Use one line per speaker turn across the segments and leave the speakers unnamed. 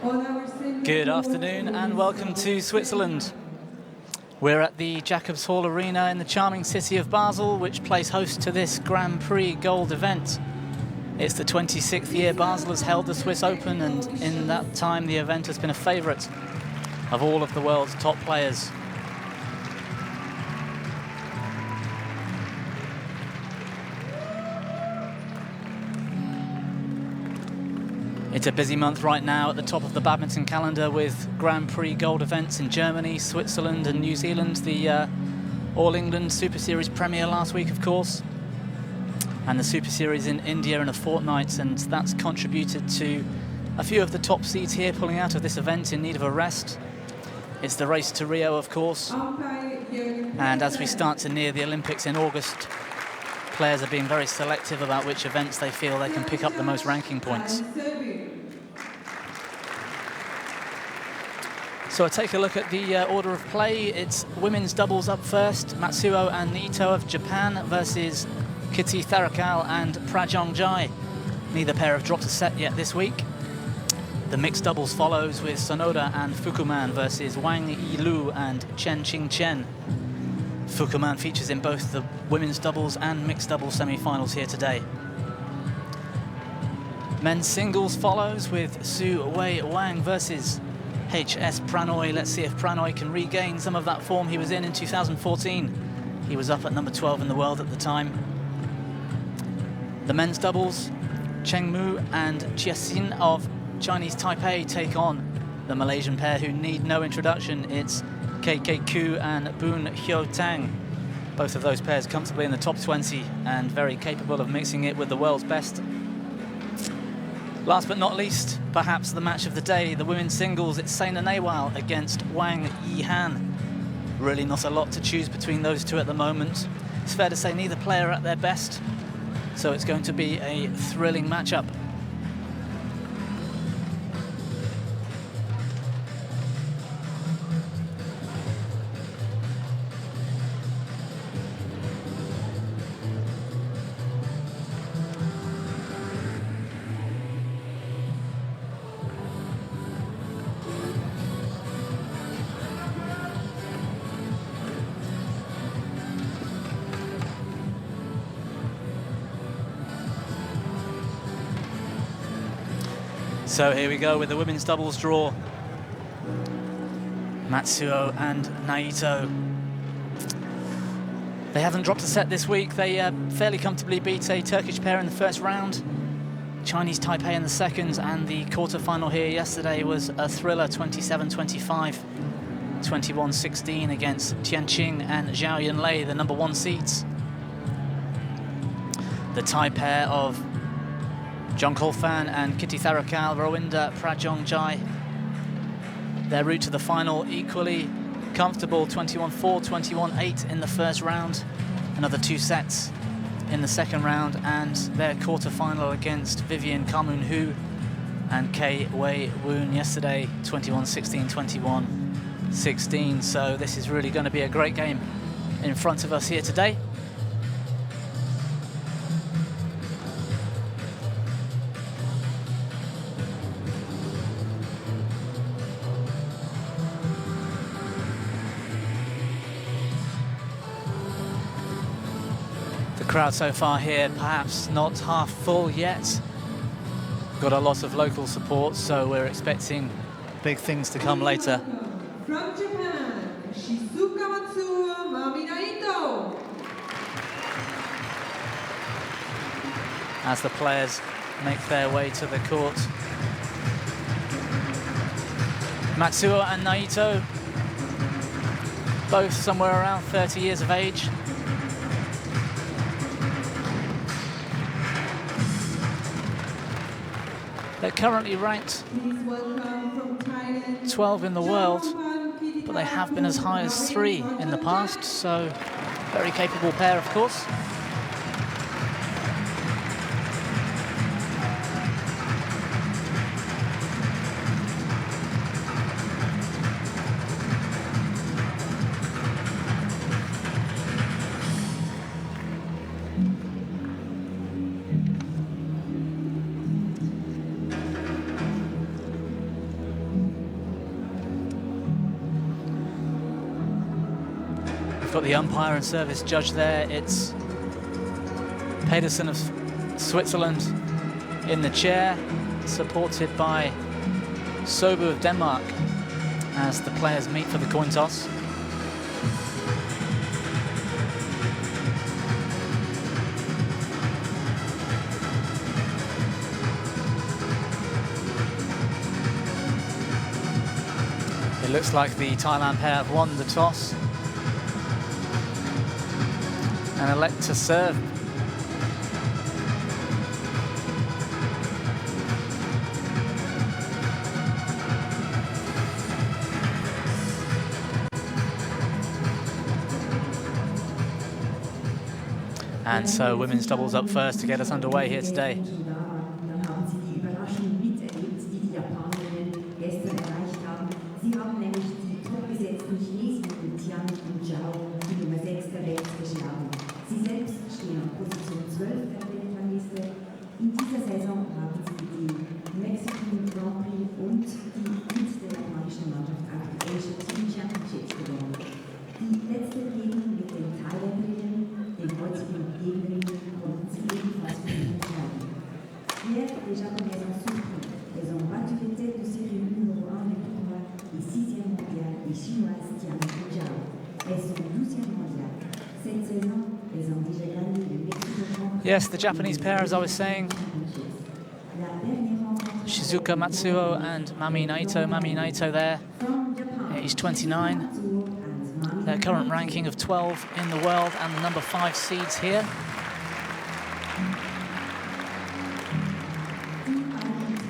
Good afternoon and welcome to Switzerland. We're at the Jacobs Hall Arena in the charming city of Basel, which plays host to this Grand Prix Gold event. It's the 26th year Basel has held the Swiss Open, and in that time the event has been a favourite of all of the world's top players. It's a busy month right now at the top of the badminton calendar with Grand Prix Gold events in Germany, Switzerland and New Zealand. The All England Superseries premiere last week, of course, and the Superseries in India in a fortnight, and that's contributed to a few of the top seeds here pulling out of this event in need of a rest. It's the race to Rio, of course, and as we start to near the Olympics in August, players are being very selective about which events they feel they can pick up the most ranking points. So I take a look at the order of play. It's women's doubles up first. Matsuo and Naito of Japan versus Kititharakul and Prajongjai. Neither pair have dropped a set yet this week. The mixed doubles follows with Sonoda and Fukuman versus Wang Yilu and Chen Qingchen. Fukuman features in both the women's doubles and mixed doubles semi-finals here today. Men's singles follows with Su Wei Wang versus HS Pranoy. Let's see if Pranoy can regain some of that form he was in 2014. He was up at number 12 in the world at the time. The men's doubles, Cheng Mu and Chiasin of Chinese Taipei take on the Malaysian pair who need no introduction. It's KK Ku and Boon Hyo Tang. Both of those pairs comfortably in the top 20 and very capable of mixing it with the world's best. Last but not least, perhaps the match of the day, the women's singles. It's Saina Nehwal against Wang Yihan. Really not a lot to choose between those two at the moment. It's fair to say neither player at their best, so it's going to be a thrilling matchup. So here we go with the women's doubles draw. Matsuo and Naito. They haven't dropped a set this week. They fairly comfortably beat a Turkish pair in the first round, Chinese Taipei in the second, and the quarterfinal here yesterday was a thriller, 27-25, 21-16 against Tianqing and Zhao Yunlei, the number one seeds. The Thai pair of Jongkolphan and Kititharakul, Rawinda, Prajongjai. Their route to the final equally comfortable, 21-4, 21-8 in the first round. Another two sets in the second round, and their quarterfinal against Vivian Kamun-Hu and Kei Wei Woon yesterday, 21-16, 21-16. So this is really going to be a great game in front of us here today. Crowd so far here, perhaps not half full yet. Got a lot of local support, so we're expecting big things to come later.
From Japan, Shizuka, Matsuo, Mami, Naito.
As the players make their way to the court. Matsuo and Naito, both somewhere around 30 years of age. They're currently ranked 12 in the world, but they have been as high as 3 in the past, so very capable pair, of course. got the umpire and service judge there. It's Pedersen of Switzerland in the chair, supported by Sobu of Denmark as the players meet for the coin toss. It looks like the Thailand pair have won the toss and elect to serve. And so women's doubles up first to get us underway here today.
In dieser Saison haben sie die Mexican Grand Prix und die Kititharakul Mannschaft aktuell Team Championships gewonnen. Die letzte Begegnung mit den Thailänderinnen, den heutigen Gegnerinnen, konnten sie ebenfalls für sich entscheiden. Hier, les Japonaises ont surpris. Elles ont battu les têtes de série numéro 1 du tournoi et 6e mondial, les Chinoises Tian et Zhao. Elles sont 12e mondial. Cette saison, elles ont déjà gagné le Mexico Grand Prix.
Yes, the Japanese pair, as I was saying, Shizuka, Matsuo and Mami Naito. Mami Naito there, age 29. Their current ranking of 12 in the world and the number 5 seeds here.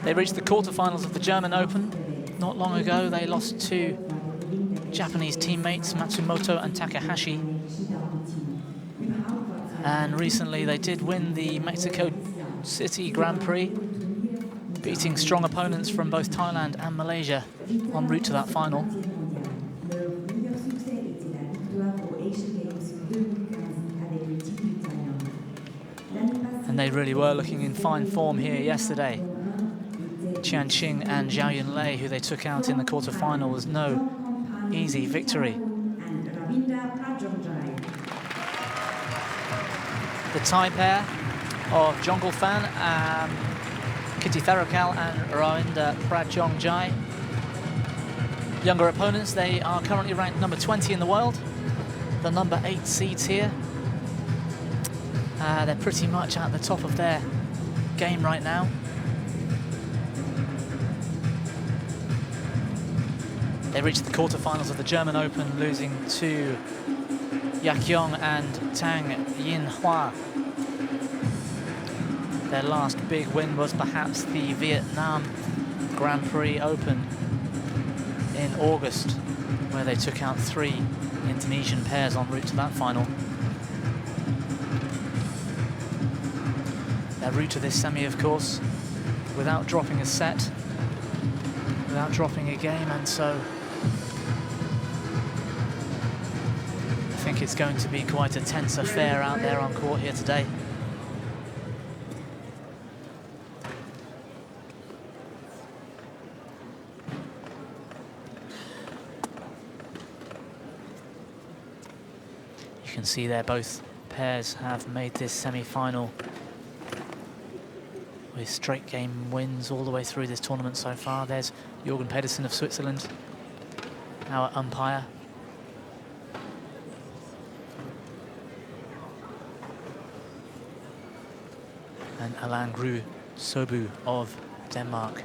They reached the quarterfinals of the German Open. Not long ago, they lost to Japanese teammates Matsumoto and Takahashi. And recently they did win the Mexico City Grand Prix, beating strong opponents from both Thailand and Malaysia en route to that final. And they really were looking in fine form here yesterday. Qian Qing and Zhao Yunlei, who they took out in the quarterfinal, was no easy victory. The Thai pair of Jongkolphan, Kititharakul and Rawinda Prajongjai. Younger opponents, they are currently ranked number 20 in the world, the number 8 seeds here. They're pretty much at the top of their game right now. They reached the quarterfinals of the German Open, losing to Yakyong and Tang Yinhua. Their last big win was perhaps the Vietnam Grand Prix Open in August, where they took out 3 Indonesian pairs en route to that final. Their route to this semi, of course, without dropping a set, without dropping a game, and so I think it's going to be quite a tense affair out there on court here today. You can see there both pairs have made this semi-final with straight game wins all the way through this tournament so far. There's Jorgen Pedersen of Switzerland, our umpire. And Alain Gru Sobu of Denmark.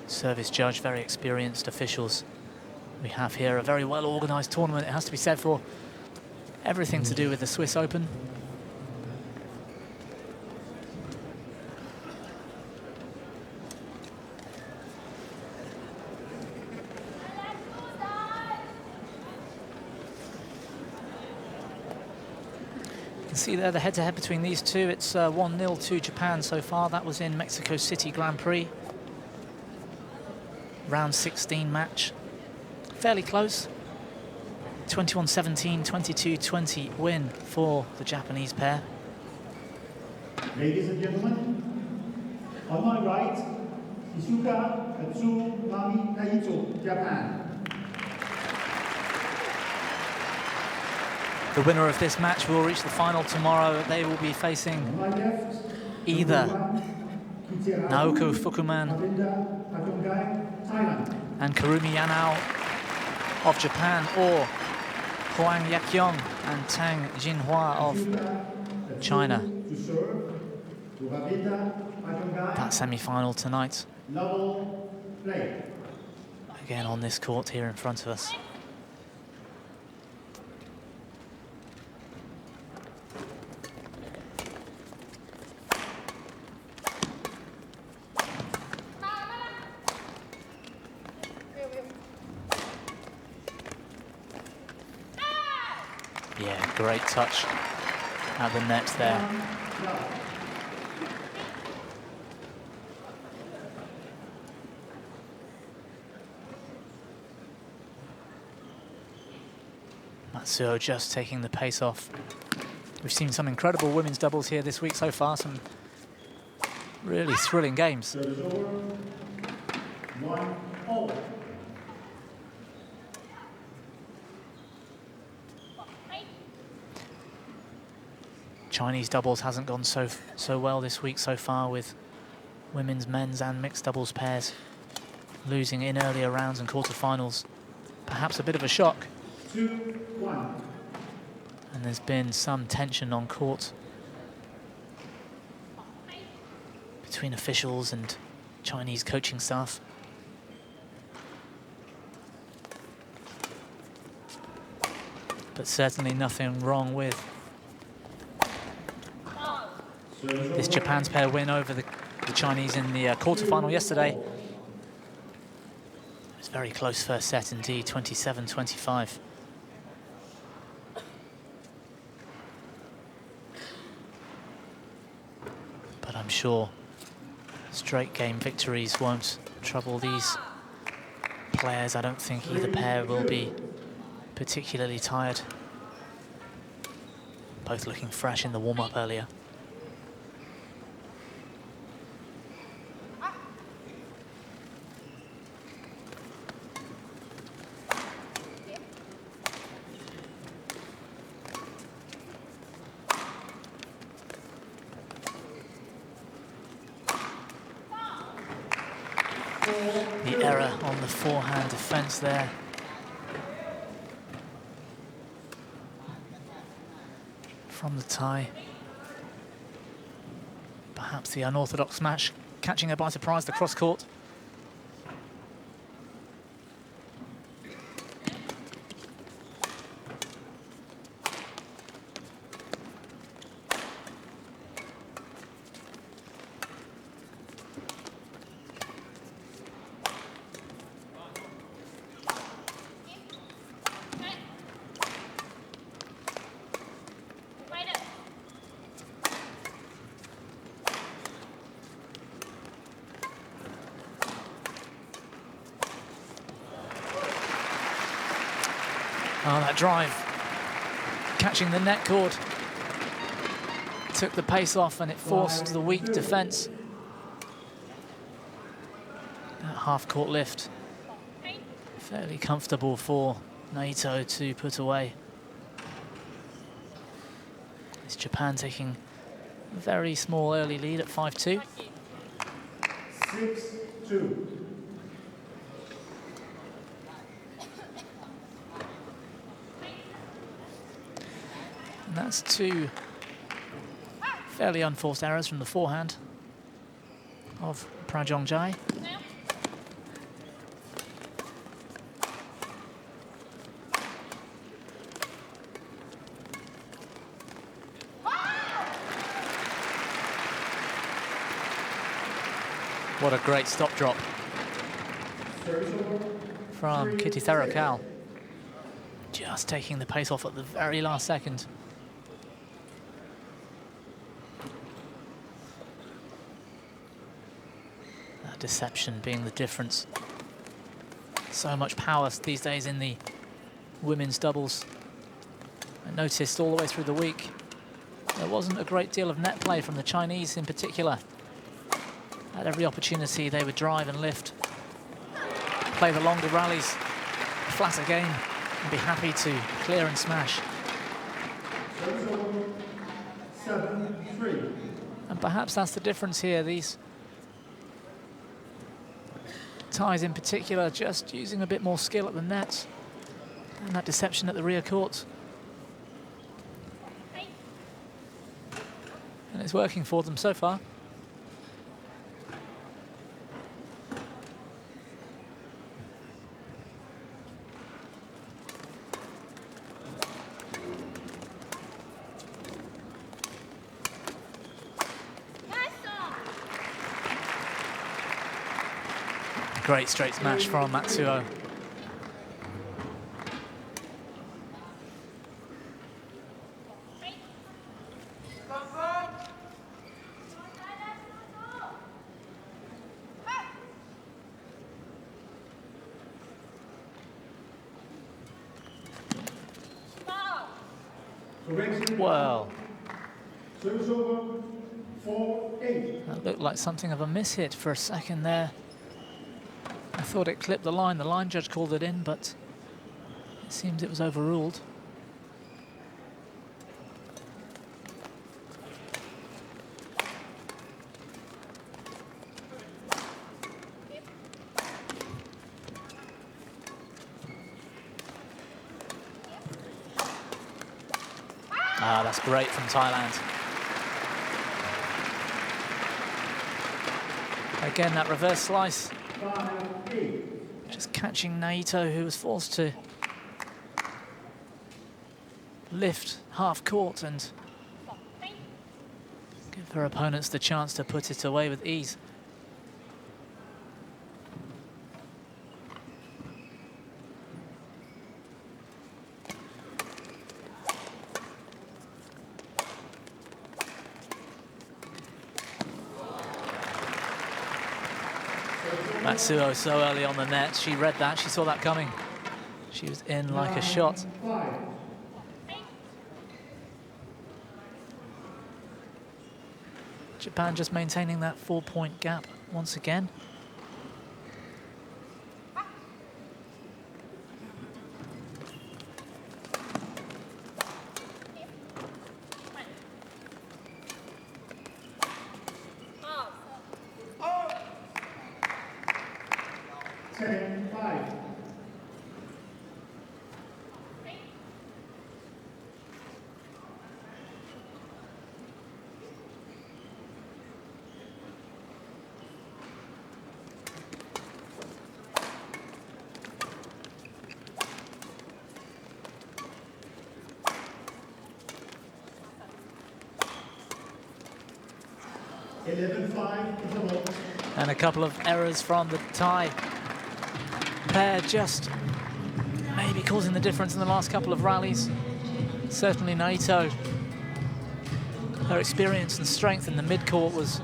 Service judge, very experienced officials. We have here a very well-organised tournament, it has to be said, for everything to do with the Swiss Open. You can see there the head-to-head between these two. It's 1-0 to Japan so far. That was in Mexico City Grand Prix. Round 16 match. Fairly close. 21-17, 22-20 win for the Japanese pair.
Ladies and gentlemen, on my right, Shizuka, Mami, Naito, Japan.
The winner of this match will reach the final tomorrow. They will be facing
On my left,
either
Kititharakul,
Naoko Fukuman
Rawinda, Prajongjai, Thailand.
and Karumi Yanao of Japan, or Huang Yakyong and Tang Jinhua of
Shizuka,
China.
To serve to Rawinda, Prajongjai.
That semi-final tonight,
Double play.
again on this court here in front of us. Yeah, great touch at the net there. Matsuo just taking the pace off. We've seen some incredible women's doubles here this week so far, some really thrilling games.
Service over. 1-0.
Chinese doubles hasn't gone so well this week so far, with women's, men's and mixed doubles pairs losing in earlier rounds and quarterfinals. Perhaps a bit of a shock.
2-1.
And there's been some tension on court between officials and Chinese coaching staff. But certainly nothing wrong with this Japan's pair win over the Chinese in the quarterfinal yesterday. It was a very close first set indeed, 27-25. But I'm sure straight game victories won't trouble these players. I don't think either pair will be particularly tired. Both looking fresh in the warm-up earlier. The error on the forehand defense there. From the tie. Perhaps the unorthodox smash catching her by surprise, the cross court. Oh, that drive, catching the net cord, took the pace off and it forced the weak defense. That half-court lift, fairly comfortable for Naito to put away. It's Japan taking a very small early lead at 5-2.
6-2.
And that's two fairly unforced errors from the forehand of Prajongjai. What a great stop drop from Kititharakul. Just taking the pace off at the very last second. That deception being the difference. So much power these days in the women's doubles. I noticed all the way through the week there wasn't a great deal of net play from the Chinese in particular. At every opportunity they would drive and lift, play the longer rallies, flatter game, and be happy to clear and smash.
7-3.
And perhaps that's the difference here. These Thais in particular just using a bit more skill at the net and that deception at the rear court. And it's working for them so far. Great straight smash from Matsuo. Well,
Service over, 4-8.
that looked like something of a miss hit for a second there. I thought it clipped the line judge called it in, but it seems it was overruled. Ah, that's great from Thailand. Again, that reverse slice.
5-8.
Just catching Naito, who was forced to lift half court and give her opponents the chance to put it away with ease. Matsuo so early on the net, she read that, she saw that coming. She was in like a shot.
5.
Japan just maintaining that 4-point gap once again. And a couple of errors from the Thai pair, just maybe causing the difference in the last couple of rallies. Certainly Naito, her experience and strength in the mid-court was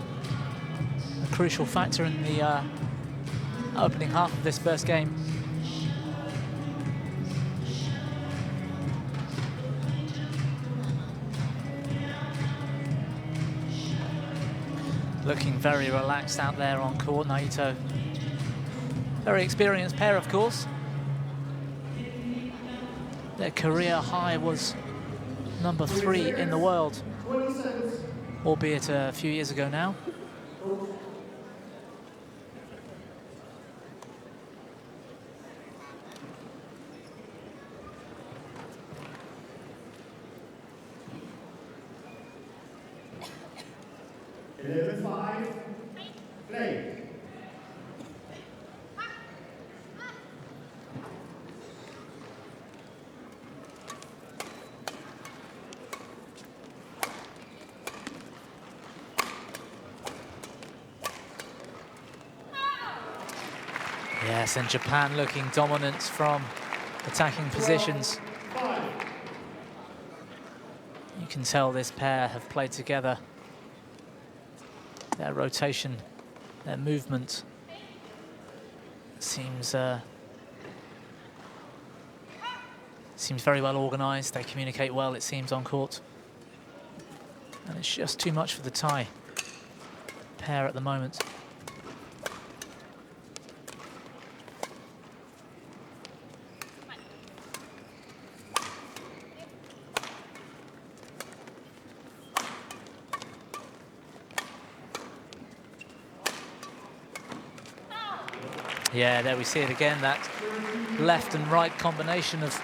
a crucial factor in the opening half of this first game. Looking very relaxed out there on court, Naito. Very experienced pair, of course. Their career high was number 3 in the world, albeit a few years ago now. Yes, and Japan looking dominant from attacking positions. You can tell this pair have played together. Their rotation, their movement seems very well organised. They communicate well, it seems, on court. And it's just too much for the Thai pair at the moment. Yeah, there we see it again, that left and right combination of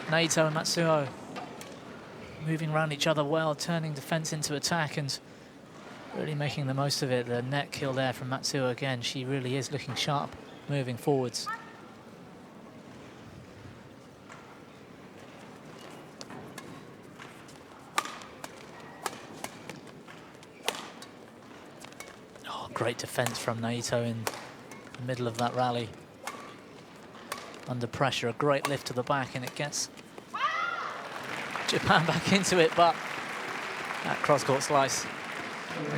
Naito and Matsuo. Moving around each other well, turning defense into attack and really making the most of it. The net kill there from Matsuo again. She really is looking sharp, moving forwards. Oh, great defense from Naito in the middle of that rally. Under pressure, a great lift to the back, and it gets Japan back into it, but that cross-court slice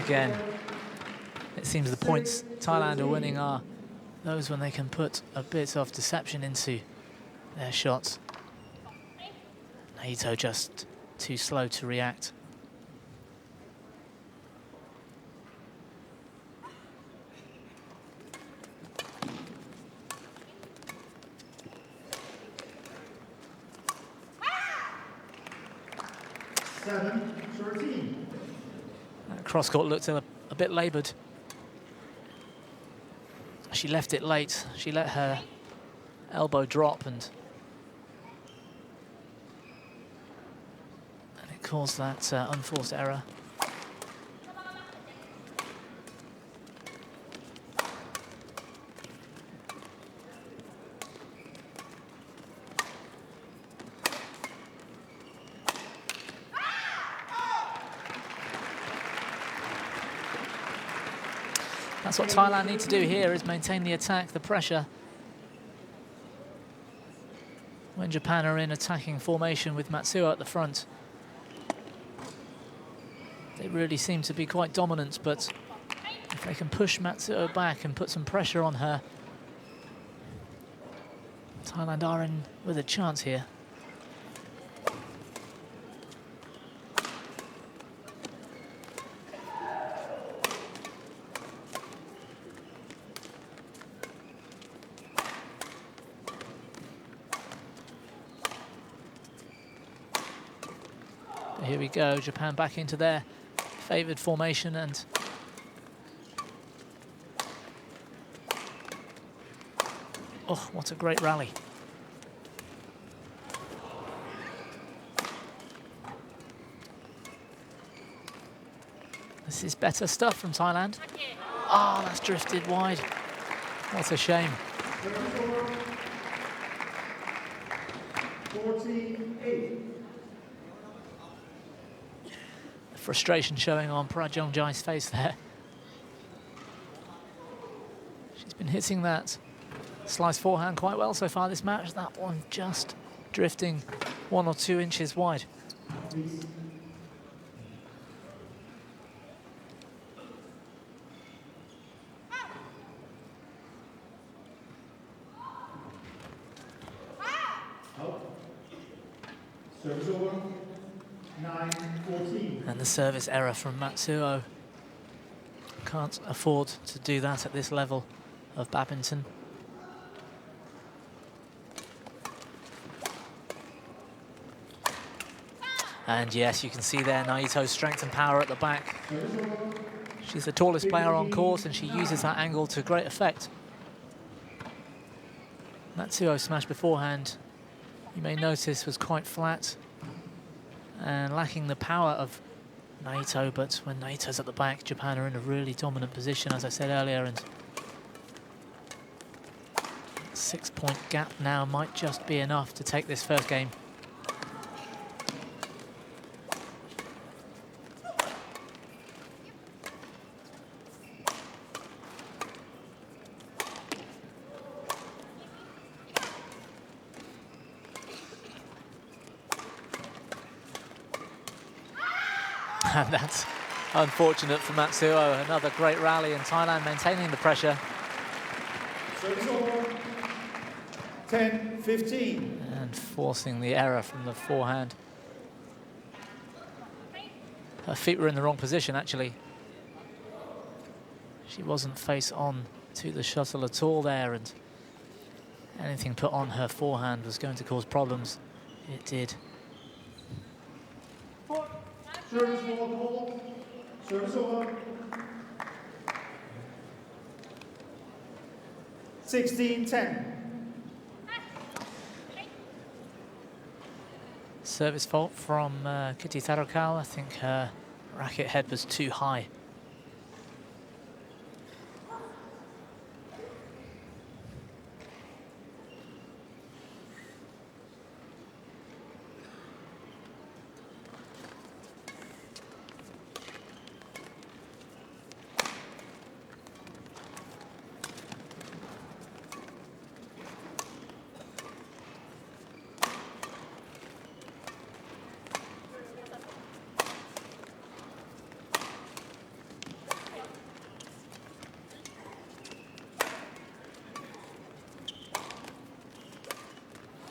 again. It seems the points Thailand are winning are those when they can put a bit of deception into their shots. Naito just too slow to react. That cross-court looked a bit laboured. She left it late. She let her elbow drop and it caused that unforced error. That's what Thailand need to do here, is maintain the attack, the pressure. When Japan are in attacking formation with Matsuo at the front, they really seem to be quite dominant, but if they can push Matsuo back and put some pressure on her, Thailand are in with a chance here. Here we go, Japan back into their favoured formation, and oh, what a great rally. This is better stuff from Thailand. Oh, that's drifted wide. What a shame.
48.
Frustration showing on Prajongjai's face there. She's been hitting that slice forehand quite well so far this match. That one just drifting 1 or 2 inches wide.
Service over. 9-14.
And the service error from Matsuo. Can't afford to do that at this level of badminton. And yes, you can see there Naito's strength and power at the back. She's the tallest player on court and she uses that angle to great effect. Matsuo's smash beforehand, you may notice, was quite flat and lacking the power of Naito, but when Naito's at the back, Japan are in a really dominant position, as I said earlier, and 6-point gap now might just be enough to take this first game. And that's unfortunate for Matsuo. Another great rally, and Thailand maintaining the pressure.
10-15.
And forcing the error from the forehand. Her feet were in the wrong position, actually. She wasn't face on to the shuttle at all there, and anything put on her forehand was going to cause problems. It did.
Service ball. Service over. 16-10.
Service fault from Kititharakul. I think her racket head was too high.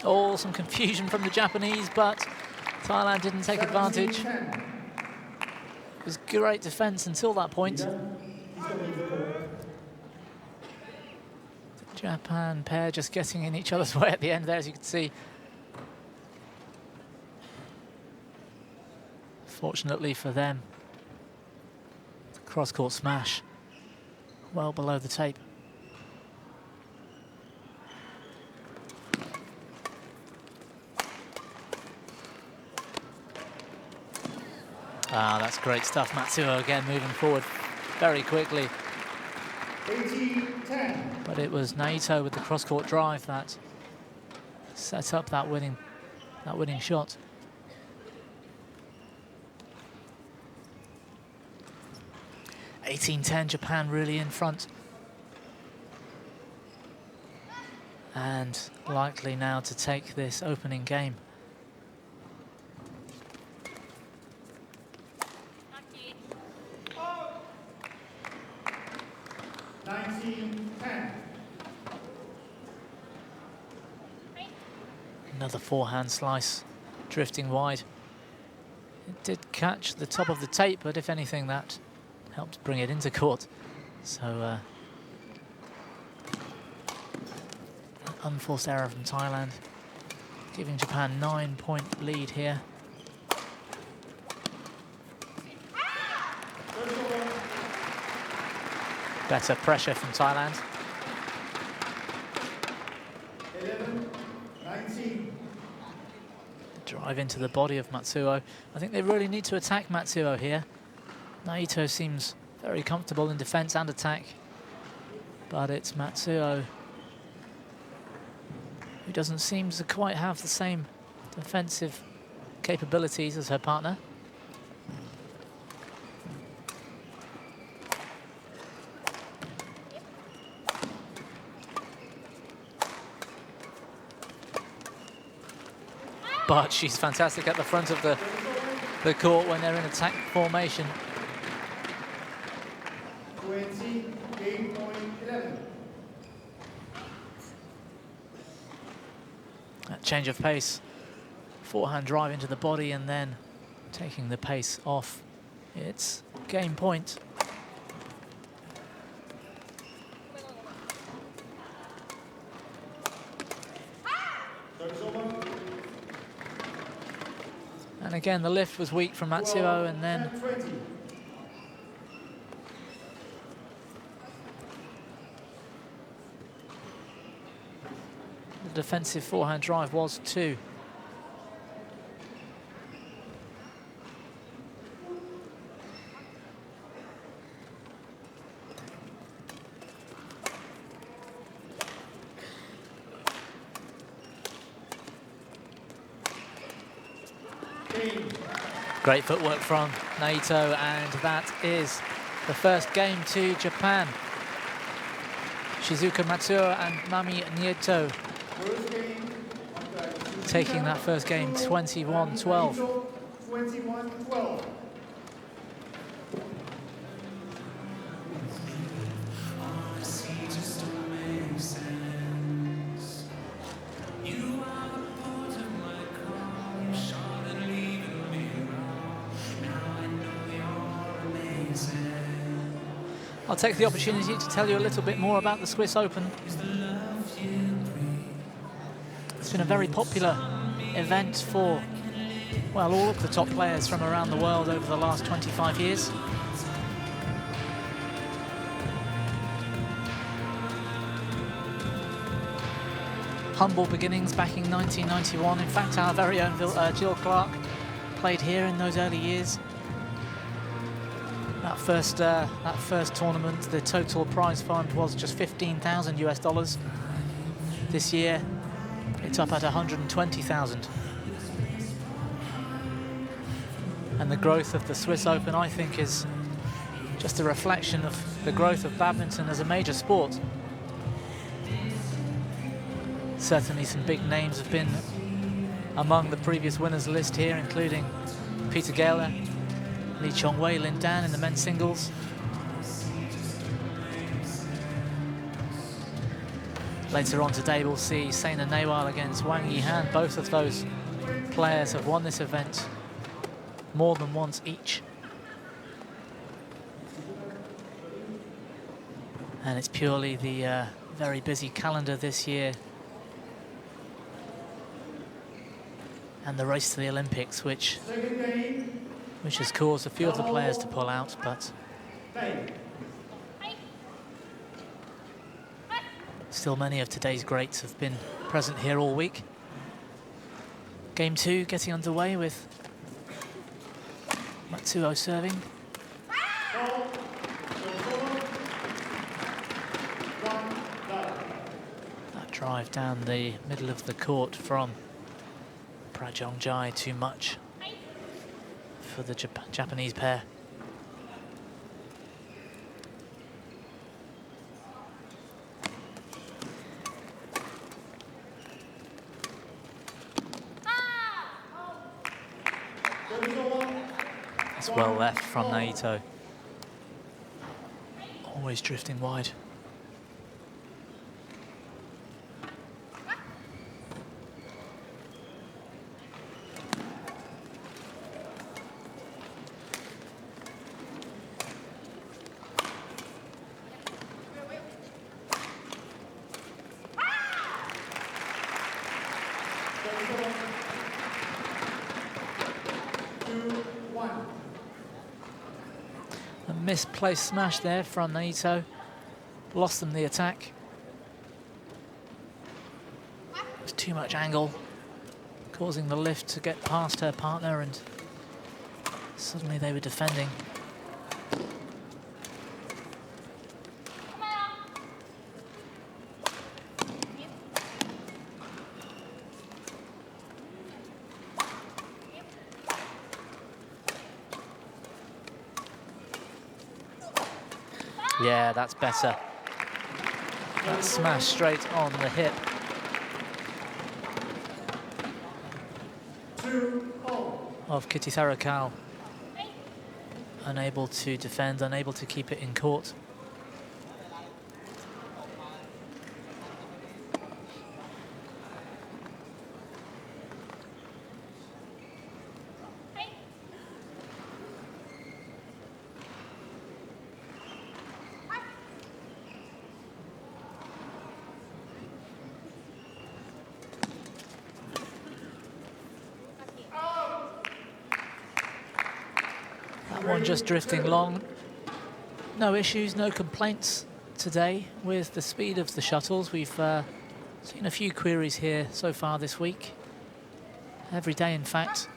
Oh, some confusion from the Japanese, but Thailand didn't take advantage. It was great defense until that point. The Japan pair just getting in each other's way at the end there, as you can see. Fortunately for them, cross-court smash well below the tape. Ah, that's great stuff. Matsuo again moving forward very quickly.
18-10.
But it was Naito with the cross-court drive that set up that winning shot. (18-10), Japan really in front. And likely now to take this opening game.
19-10.
Another forehand slice, drifting wide. It did catch the top of the tape, but if anything, that helped bring it into court. So, unforced error from Thailand, giving Japan 9-point lead here. Better pressure from Thailand.
11-19.
Drive into the body of Matsuo. I think they really need to attack Matsuo here. Naito seems very comfortable in defense and attack, but it's Matsuo who doesn't seem to quite have the same defensive capabilities as her partner. But she's fantastic at the front of the court when they're in attack formation.
20, game point 11.
That change of pace. Forehand drive into the body and then taking the pace off. It's game point. And again, the lift was weak from Matsuo, and then the defensive forehand drive was too. Great footwork from Naito, and that is the first game to Japan. Shizuka Matsuo and Mami Naito taking that first game 21-12.
21-12.
I'll take the opportunity to tell you a little bit more about the Swiss Open. It's been a very popular event for, well, all of the top players from around the world over the last 25 years. humble beginnings back in 1991. In fact, our very own Jill Clark played here in those early years. That first tournament, the total prize fund was just $15,000 US. This year, it's up at 120,000. And the growth of the Swiss Open, I think, is just a reflection of the growth of badminton as a major sport. Certainly some big names have been among the previous winners list here, including Peter Gale, Lee Chong-wei, Lin Dan in the men's singles. Later on today we'll see Sena Nehwal against Wang Yihan. Both of those players have won this event more than once each. And it's purely the very busy calendar this year and the race to the Olympics, which has caused a few of the players to pull out, but still many of today's greats have been present here all week. Game 2 getting underway with Matsuo serving. That drive down the middle of the court from Prajongjai, too much for the Japanese pair. It's well left from Naito. Always drifting wide. A misplaced smash there from Naito. Lost them the attack. It was too much angle, causing the lift to get past her partner, and suddenly they were defending. Yeah, that's better. That smash straight on the hip. Of Kititharakul. Unable to defend, unable to keep it in court. One just drifting long. No issues, no complaints today with the speed of the shuttles. We've seen a few queries here so far this week. Every day, in fact,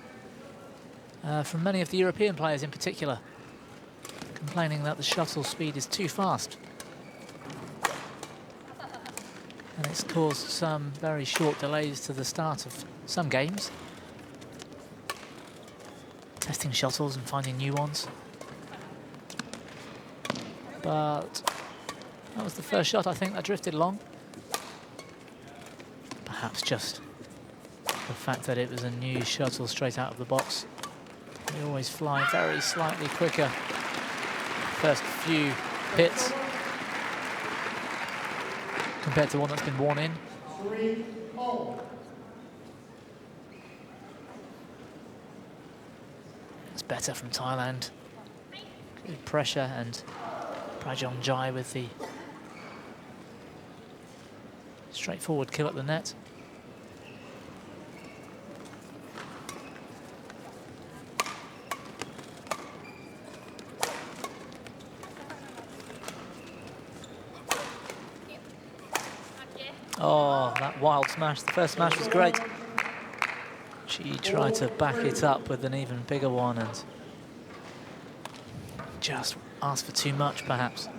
from many of the European players in particular, complaining that the shuttle speed is too fast. And it's caused some very short delays to the start of some games. Testing shuttles and finding new ones. But that was the first shot, I think, that drifted long. Perhaps just the fact that it was a new shuttle straight out of the box. They always fly very slightly quicker. First few hits compared to one that's been worn in.
3-0.
Better from Thailand. Good pressure, and Prajongjai with the straightforward kill at the net. Oh, Oh, that wild smash. The first smash was great. She tried to back it up with an even bigger one and just asked for too much, perhaps.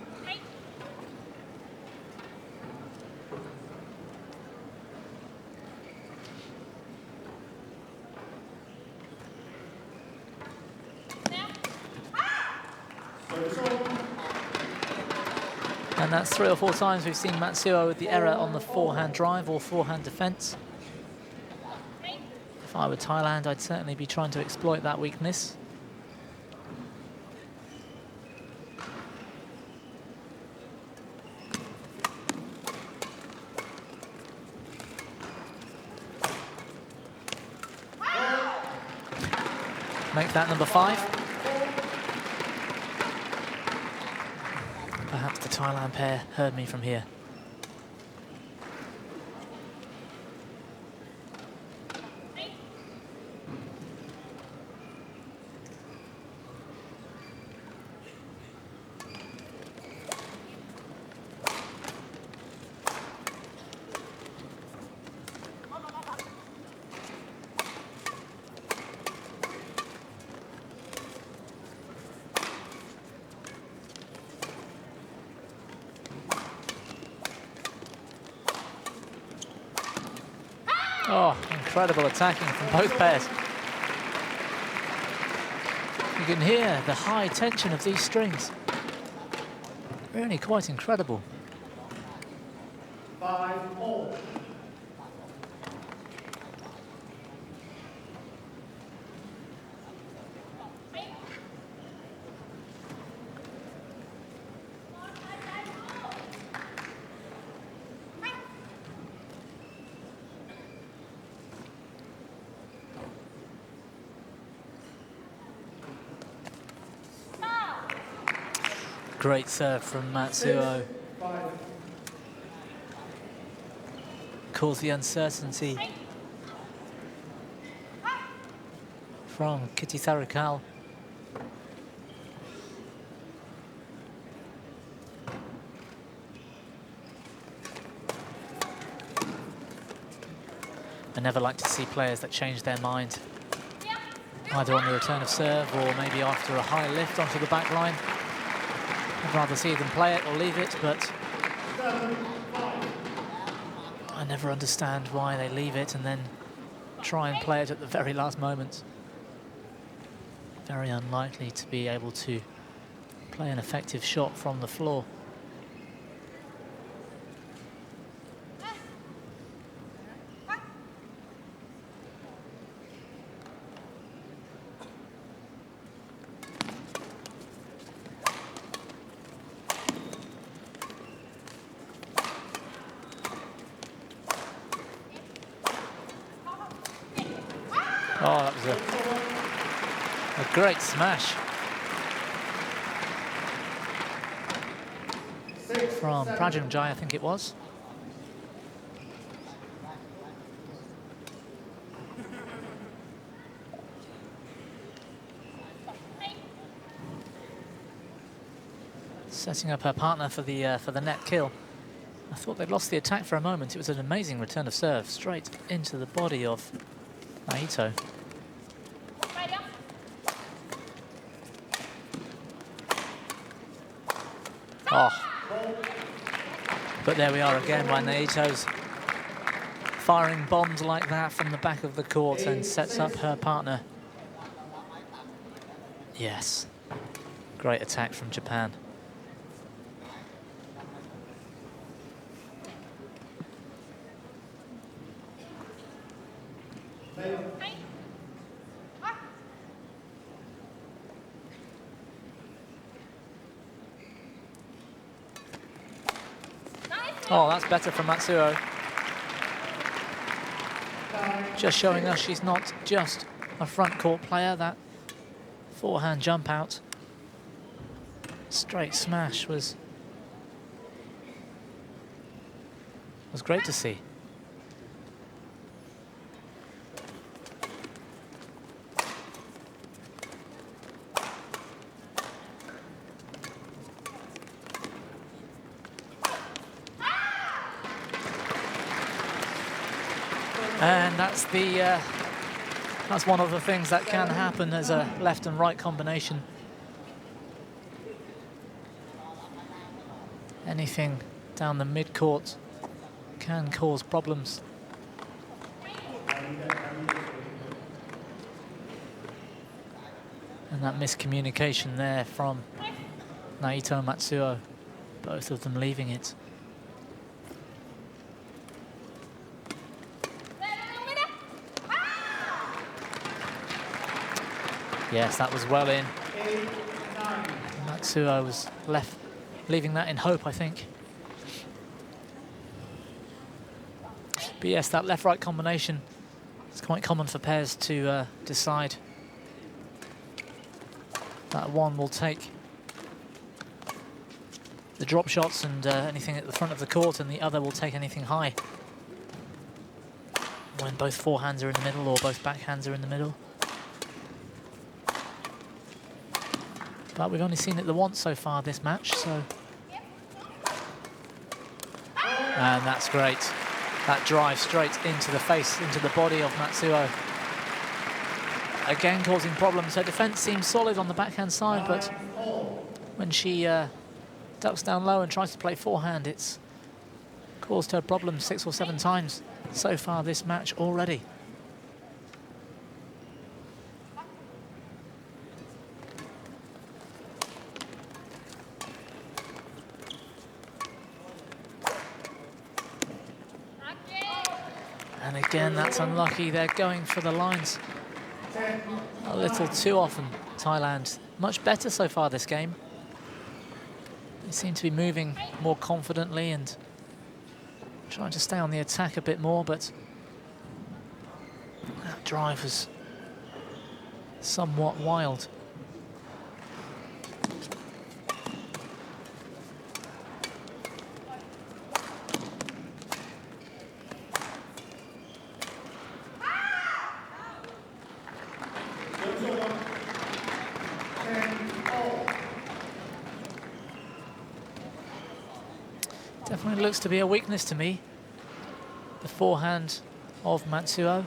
And that's 3 or 4 times we've seen Matsuo with the error on the forehand drive or forehand defense. If I were Thailand, I'd certainly be trying to exploit that weakness. Make that number 5. Perhaps the Thailand pair heard me from here. Oh, incredible attacking from both pairs. You can hear the high tension of these strings. Really quite incredible.
5-all.
Great serve from Matsuo. Cause the uncertainty from Kititharakul. I never like to see players that change their mind, either on the return of serve or maybe after a high lift onto the back line. I'd rather see them play it or leave it, but I never understand why they leave it and then try and play it at the very last moment. Very unlikely to be able to play an effective shot from the floor. Oh, that was a great smash from Prajongjai, I think it was. Setting up her partner for the net kill. I thought they'd lost the attack for a moment. It was an amazing return of serve, straight into the body of Naito. Oh. But there we are again, when Naito's firing bombs like that from the back of the court and sets up her partner. Yes. Great attack from Japan. Oh, that's better from Matsuo. Just showing us she's not just a front court player. That forehand jump out, straight smash was great to see. again, that's one of the things that can happen as a left and right combination. Anything down the mid-court can cause problems. And that miscommunication there from Naito and Matsuo, both of them leaving it. Yes, that was well in. Matsuo was leaving that in hope, I think. But yes, that left-right combination is quite common for pairs to decide. That one will take the drop shots and anything at the front of the court, and the other will take anything high. When both forehands are in the middle or both backhands are in the middle. But we've only seen it the once so far this match, so. And that's great. That drive straight into the face, into the body of Matsuo. Again, causing problems. Her defense seems solid on the backhand side, but when she ducks down low and tries to play forehand, it's caused her problems 6 or 7 times so far this match already. And again, that's unlucky. They're going for the lines a little too often, Thailand. Much better so far this game. They seem to be moving more confidently and trying to stay on the attack a bit more, but that drive was somewhat wild. Definitely looks to be a weakness to me, the forehand of Matsuo.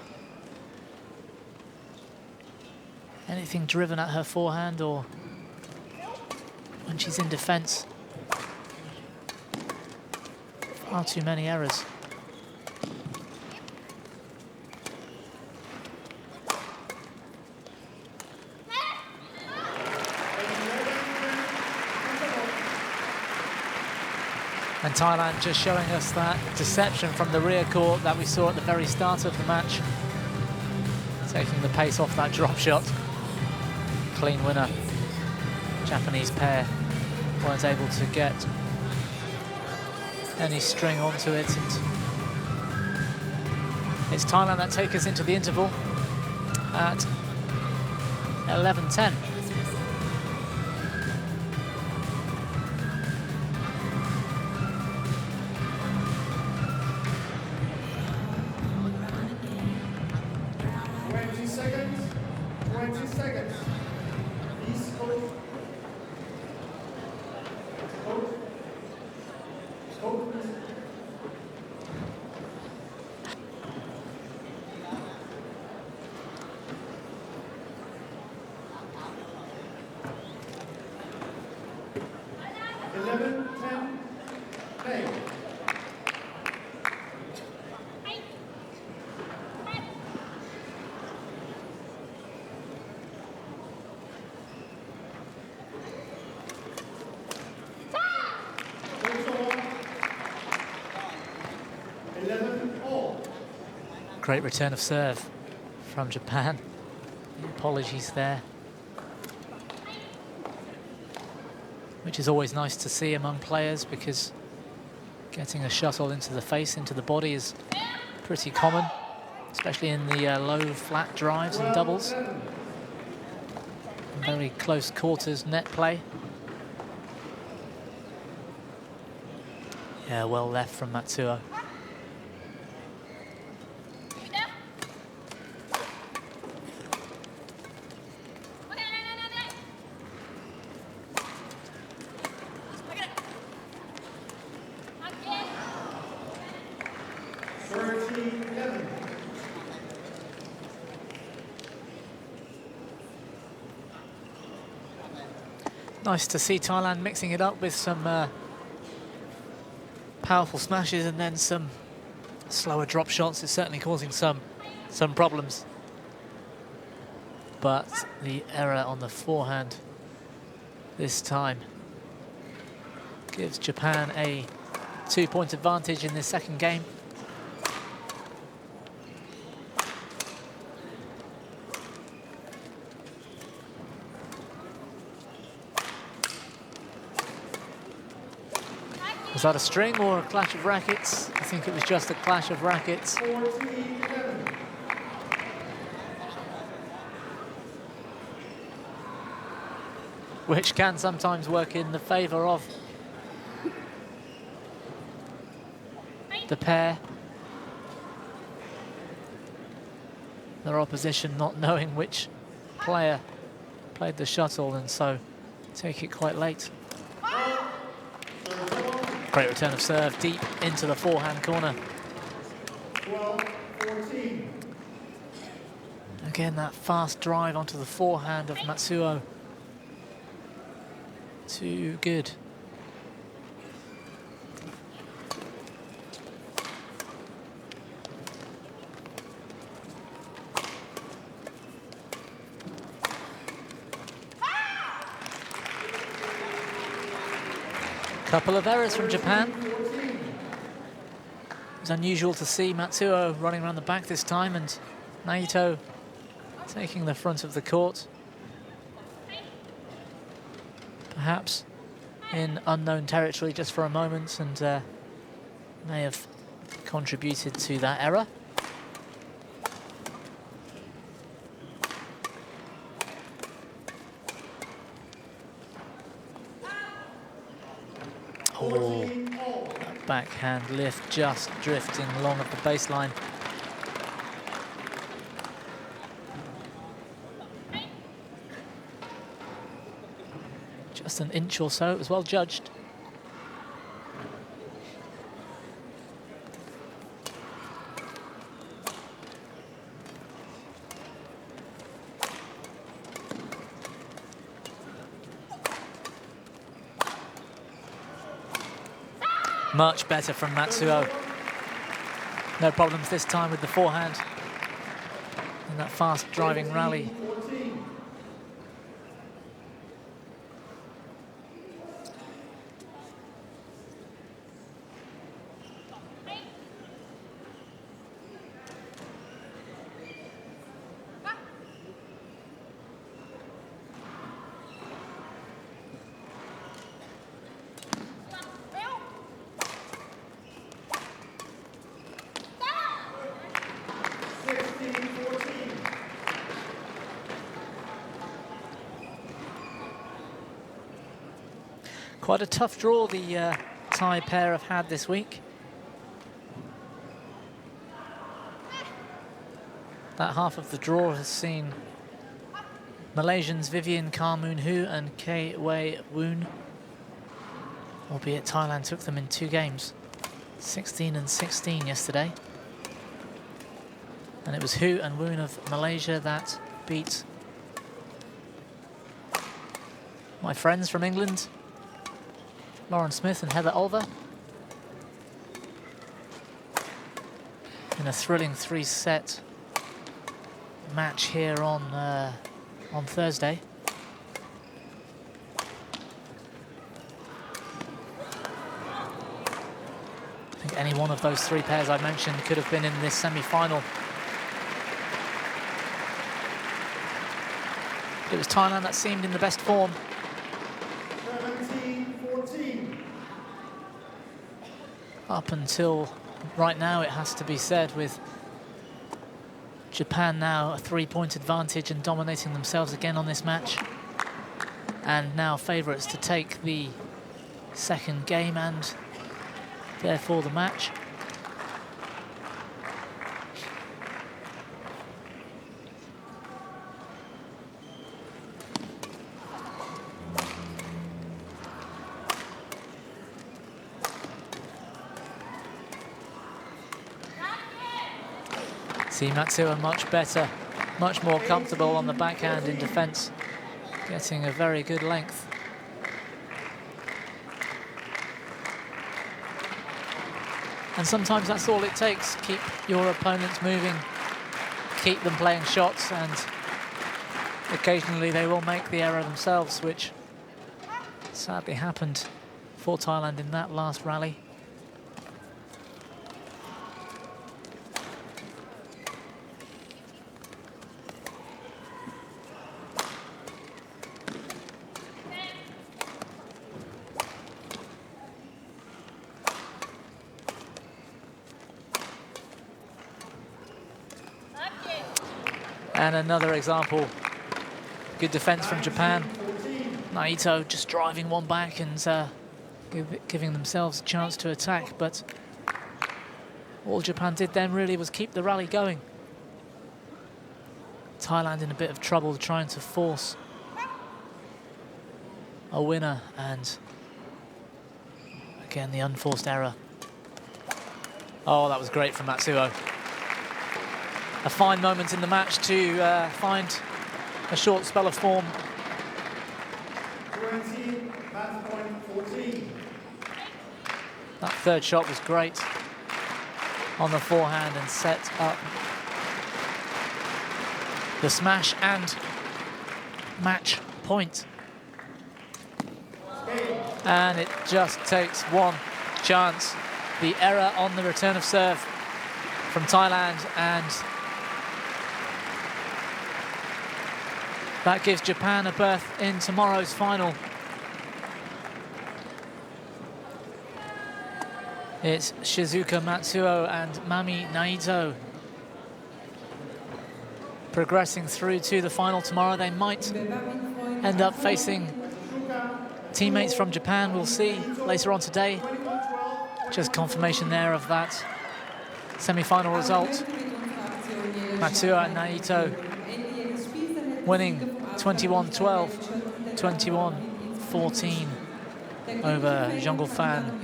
Anything driven at her forehand or when she's in defense. Far too many errors. And Thailand just showing us that deception from the rear court that we saw at the very start of the match. Taking the pace off that drop shot. Clean winner. Japanese pair weren't able to get any string onto it. And it's Thailand that take us into the interval at 11:10. Great return of serve from Japan. Apologies there. Which is always nice to see among players, because getting a shuttle into the face, into the body is pretty common, especially in the low flat drives and doubles. Very close quarters net play. Yeah, well left from Matsuo. Nice to see Thailand mixing it up with some powerful smashes and then some slower drop shots. It's certainly causing some problems. But the error on the forehand this time gives Japan a 2-point advantage in this second game. Was that a string or a clash of rackets? I think it was just a clash of rackets. Which can sometimes work in the favor of the pair. Their opposition not knowing which player played the shuttle and so take it quite late. Great return of serve deep into the forehand corner.
12-14.
Again, that fast drive onto the forehand of Matsuo. Too good. Couple of errors from Japan. It's unusual to see Matsuo running around the back this time and Naito taking the front of the court. Perhaps in unknown territory just for a moment and may have contributed to that error. Oh, that backhand lift just drifting along at the baseline. Just an inch or so, it was well judged. Much better from Matsuo. No problems this time with the forehand. And that fast driving rally. Quite a tough draw the Thai pair have had this week. That half of the draw has seen Malaysians Vivian Karmoon-Hu and Kei Wei Woon, albeit Thailand took them in 2 games, 16 and 16 yesterday. And it was Hu and Woon of Malaysia that beat my friends from England, Lauren Smith and Heather Olver, in a thrilling 3-set match here on Thursday. I think any one of those 3 pairs I mentioned could have been in this semi-final. It was Thailand that seemed in the best form.
17-14.
Up until right now, it has to be said, with Japan now a 3-point advantage and dominating themselves again on this match. And now favourites to take the second game and therefore the match. See Matsuo much better, much more comfortable on the backhand in defence, getting a very good length. And sometimes that's all it takes. Keep your opponents moving, keep them playing shots, and occasionally they will make the error themselves, which sadly happened for Thailand in that last rally. And another example, good defense from Japan. Naito just driving one back and giving themselves a chance to attack, but all Japan did then really was keep the rally going. Thailand in a bit of trouble trying to force a winner, and again the unforced error. Oh, that was great from Matsuo. A fine moment in the match to find a short spell of form.
20, match point 14.
That third shot was great on the forehand and set up the smash and match point. And it just takes one chance. The error on the return of serve from Thailand, and that gives Japan a berth in tomorrow's final. It's Shizuka, Matsuo and Mami Naito progressing through to the final tomorrow. They might end up facing teammates from Japan. We'll see later on today. Just confirmation there of that semi-final result. Matsuo and Naito winning 21-12, 21-14 over Jongkolphan,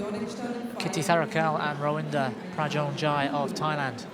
Kititharakul and Rawinda Prajongjai of Thailand.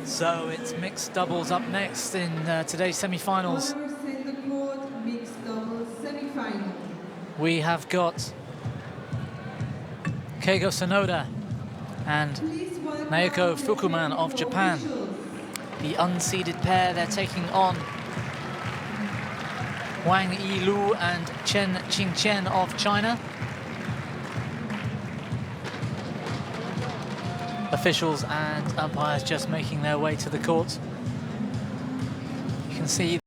So it's mixed doubles up next in today's semi-finals. We have got Keigo Sonoda and Naoko Fukuman of Japan. The unseeded pair, they're taking on Wang Yilu and Chen Qingqian of China. officials and umpires just making their way to the court. You can see